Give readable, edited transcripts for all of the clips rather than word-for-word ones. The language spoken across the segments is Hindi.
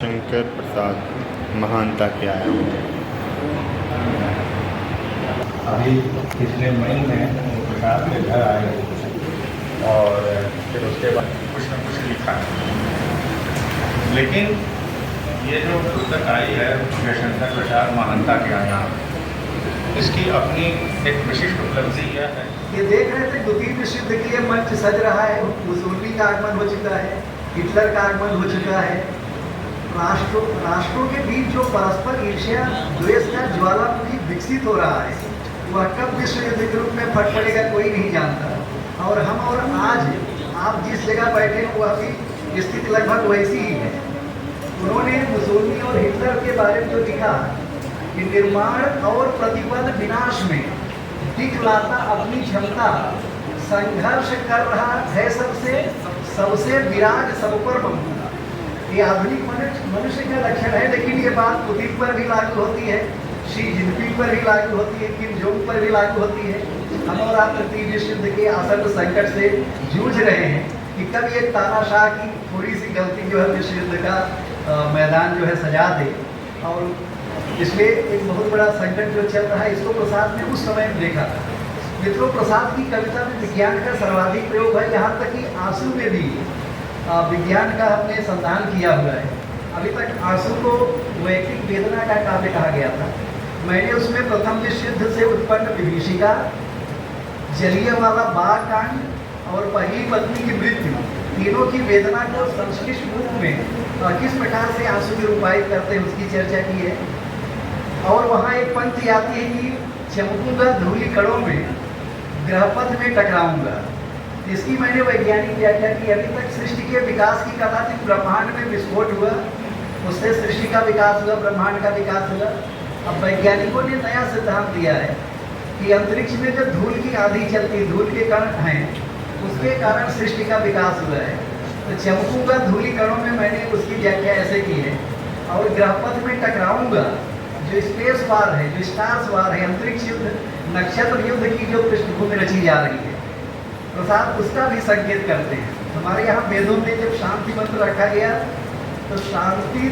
शंकर प्रसाद महानता के आया हूँ। अभी पिछले मई में प्रसाद के घर आए और फिर उसके बाद कुछ न कुछ लिखा। लेकिन ये जो पुस्तक आई है शंकर प्रसाद महानता के आया, इसकी अपनी एक विशिष्ट उपलब्धि यह है। ये देख रहे थे द्वितीय विश्व युद्ध के लिए मंच सज रहा है। मुसोलिनी का आगमन हो चुका है, हिटलर का आगमन हो चुका है। राष्ट्रों के बीच जो परस्पर ईर्ष्या द्वेष का ज्वालामुखी विकसित हो रहा है, वह कब विश्व युद्ध के रूप में फट पड़ेगा कोई नहीं जानता। और हम और आज आप जिस जगह बैठे हैं वह भी स्थिति लगभग वैसी ही है। उन्होंने मुसोलिनी और हिटलर के बारे में जो लिखा कि निर्माण और प्रतिबद्ध विनाश में दिखलाता अपनी क्षमता, संघर्ष कर रहा है सबसे विराज सब पर बंधुता। ये आधुनिक मनुष्य का लक्षण है, लेकिन ये बात पुतिन पर भी लागू होती है, शी जिनपिंग पर भी लागू होती है, किम जोंग पर भी लागू होती है। हम और आप तृतीय विश्व युद्ध के आसन्न संकट से जूझ रहे हैं कि कब ये तानाशाह की थोड़ी सी गलती जो है विश्व युद्ध का मैदान जो है सजा दे। और इसलिए एक बहुत बड़ा संकट जो चल रहा है, इसको प्रसाद ने उस समय देखा था। मित्रों, प्रसाद की कविता में विज्ञान का सर्वाधिक प्रयोग है, यहाँ तक कि आंसू में भी विज्ञान का हमने संधान किया हुआ है। अभी तक आंसू को वैयक्तिक वेदना का काव्य कहा गया था। मैंने उसमें प्रथम विश्व युद्ध से उत्पन्न विभीषिका, जलियांवाला बाग कांड और पहली पत्नी की मृत्यु, तीनों की वेदना को संश्लिष्ट रूप में किस प्रकार से आंसू की रूपायित करते हैं उसकी चर्चा की है। और वहाँ एक पंक्ति आती है कि चमकूंगा धूलि कणों में, ग्रहपथ में टकराऊंगा। इसकी मैंने वैज्ञानिक व्याख्या की। अभी तक सृष्टि के विकास की कथा थी, ब्रह्मांड में विस्फोट हुआ, उससे सृष्टि का विकास हुआ, ब्रह्मांड का विकास हुआ। अब वैज्ञानिकों ने नया सिद्धांत दिया है कि अंतरिक्ष में जब धूल की आंधी चलती, धूल के कण हैं, उसके कारण सृष्टि का विकास हुआ है। तो चमकूंगा धूलि कणों में मैंने उसकी व्याख्या ऐसे की है। और ग्रहपथ में टकराऊंगा, जो स्पेस वार है, जो स्टार्स वार है, अंतरिक्ष युद्ध, नक्षत्र युद्ध की जो पृष्ठभूमि रची जा रही है, प्रसाद उसका भी संकेत करते हैं। हमारे यहाँ वेदों में जब शांति मंत्र रखा गया तो शांति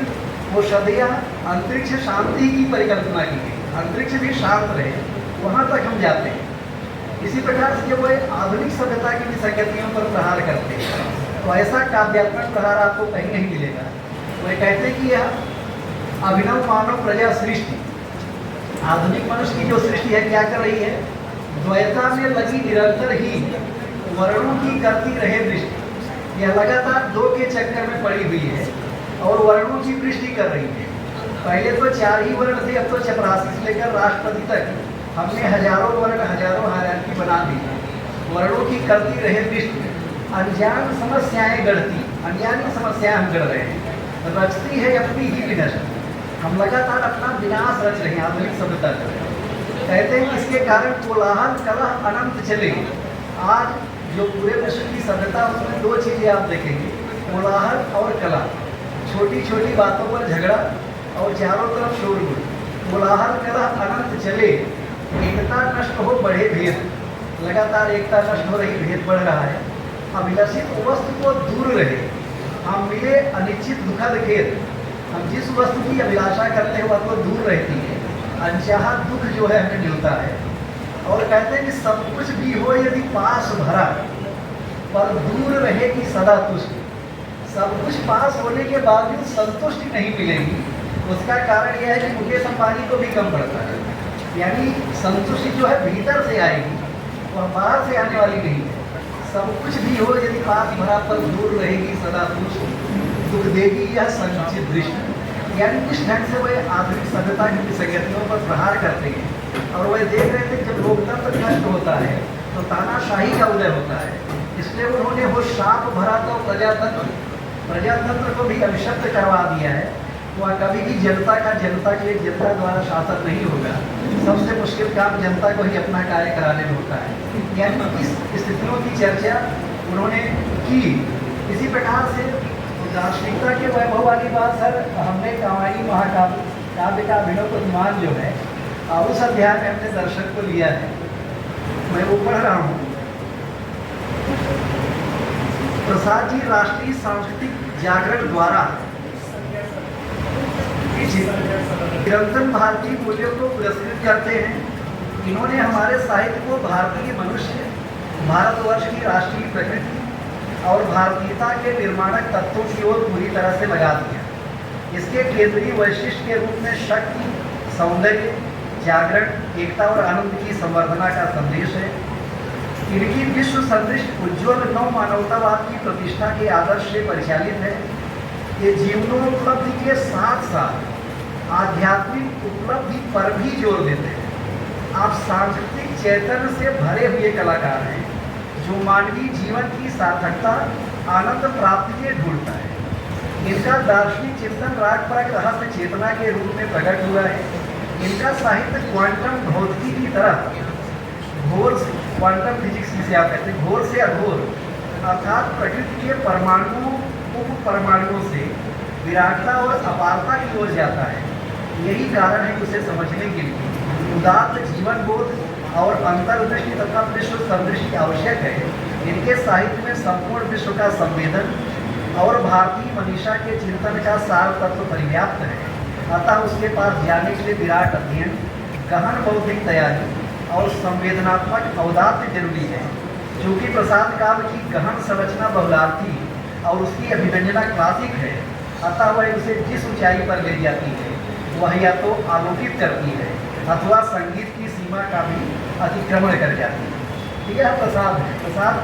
औषधिया, अंतरिक्ष शांति की परिकल्पना की गई, अंतरिक्ष भी शांत रहे, वहाँ तक हम जाते हैं। इसी प्रकार से जब वह आधुनिक सभ्यता की विसंगतियों पर प्रहार करते हैं तो ऐसा काव्यात्मक प्रहार आपको कहीं नहीं मिलेगा। वह कहते हैं कि यह अभिनव मानव प्रजा सृष्टि, आधुनिक मनुष्य की जो सृष्टि है क्या कर रही है, द्वैता में लगी निरंतर ही वर्णों की करती रहे दृष्टि। यह लगातार दो के चक्कर में पड़ी हुई है और वर्णों की वृष्टि कर रही है। पहले तो 4 ही वर्ण थे, अब तो चपरासी से लेकर राष्ट्रपति तक हमने हजारों वर्ण, हजारों हायरार्की बना दी। वर्णों की करती रहे दृष्टि, अनजान समस्याएं गढ़ती, अनजानी समस्याएं हम गढ़ रहे हैं, रचती है अपनी ही विनष्ट। हम लगातार अपना विनाश रच रहे हैं आधुनिक सभ्यता का। कहते हैं इसके कारण कोलाहल कलह अनंत चले। आज जो पूरे विश्व की सभ्यता, उसमें 2 चीज़ें आप देखेंगे, कोलाहल और कला। छोटी छोटी बातों पर झगड़ा और चारों तरफ शोरगुल। कोलाहल कलह अनंत चले, एकता नष्ट हो बढ़े भेद। लगातार एकता नष्ट हो रही, भेद बढ़ रहा है। अभिलषित वस्तु को दूर रहे, हम मिले अनिश्चित दुखद खेद। हम जिस वस्तु की अभिलाषा करते हैं वह तो दूर रहती है, अनचाहा दुख जो है हमें मिलता है। और कहते हैं कि सब कुछ भी हो यदि पास भरा, पर दूर रहेगी सदा तुष्ट। सब कुछ पास होने के बावजूद संतुष्टि नहीं मिलेगी। उसका कारण यह है कि मुकेश अंबानी को भी कम पड़ता है। यानी संतुष्टि जो है भीतर से आएगी, वह बाहर से आने वाली नहीं है। सब कुछ भी हो यदि पास भरा, पर दूर रहेगी सदा तुष्ट, दुख देगी यह संचित दृष्टि। यानी किस ढंग से वह आधुनिक सभ्यता की विसंगतियों पर प्रहार करते हैं। और वह देख रहे थे जब लोकतंत्र नष्ट होता है तो तानाशाही का उदय होता है। इसलिए उन्होंने वो शाप भरा तो प्रजातंत्र को भी अभिशप्त करवा दिया है। वह कभी भी जनता के लिए जनता द्वारा शासन नहीं होगा। सबसे मुश्किल काम जनता को ही अपना कार्य कराने में होता है। यानी इस स्थितियों की चर्चा उन्होंने की। इसी प्रकार से दार्शनिकता के वैभव वाली बात सर, हमने कामायनी महाकाव्य का अभिनव प्रतिमान जो है उस अध्याय में हमने दर्शक को लिया है। मैं वो पढ़ रहा हूँ। प्रसाद जी राष्ट्रीय सांस्कृतिक जागरण द्वारा चिरंतन भारतीय मूल्यों को पुरस्कृत करते हैं। इन्होंने हमारे साहित्य को भारतीय मनुष्य, भारतवर्ष की राष्ट्रीय प्रकृति और भारतीयता के निर्माणक तत्वों की ओर पूरी तरह से लगा दिया। इसके केंद्रीय वैशिष्ट के रूप में शक्ति, सौंदर्य, जागरण, एकता और आनंद की संवर्धना का संदेश है। इनकी विश्व सदृश उज्ज्वल नव मानवतावाद की प्रतिष्ठा के आदर्श से परिचालित है। ये जीवनोपलब्धि के साथ साथ आध्यात्मिक उपलब्धि पर भी जोर देते हैं। आप सांस्कृतिक चैतन्य से भरे हुए कलाकार हैं, जो मानवीय जीवन की सार्थकता, आनंद प्राप्ति के ढूंढता है। इनका दार्शनिक चिंतन रागपरक रहस्य चेतना के रूप में प्रकट हुआ है। इनका साहित्य क्वांटम भौतिकी की तरह घोर, क्वांटम फिजिक्स जिसे आप कहते हैं, घोर से अघोर अर्थात प्रकृति के परमाणुओं, उप परमाणुओं से विराटता और अपारता की ओर जाता है। यही कारण है उसे समझने के लिए उदात्त जीवन बोध और अंतर्दृष्टि तथा विश्व संदृष्टि आवश्यक है। इनके साहित्य में संपूर्ण विश्व का संवेदन और भारतीय मनीषा के चिंतन का सार तत्व परिव्याप्त है। अतः उसके पास जाने के लिए विराट अध्ययन, गहन बौद्धिक तैयारी और संवेदनात्मक औदात्य जरूरी है। चूँकि प्रसाद काल की गहन संरचना बहुलार्थी और उसकी अभिव्यंजना क्लासिक है, अतः वह उसे जिस ऊंचाई पर ले जाती है वह या तो आलोकित करती है अथवा संगीत की सीमा का भी अतिक्रमण कर जाती है। यह प्रसाद है। प्रसाद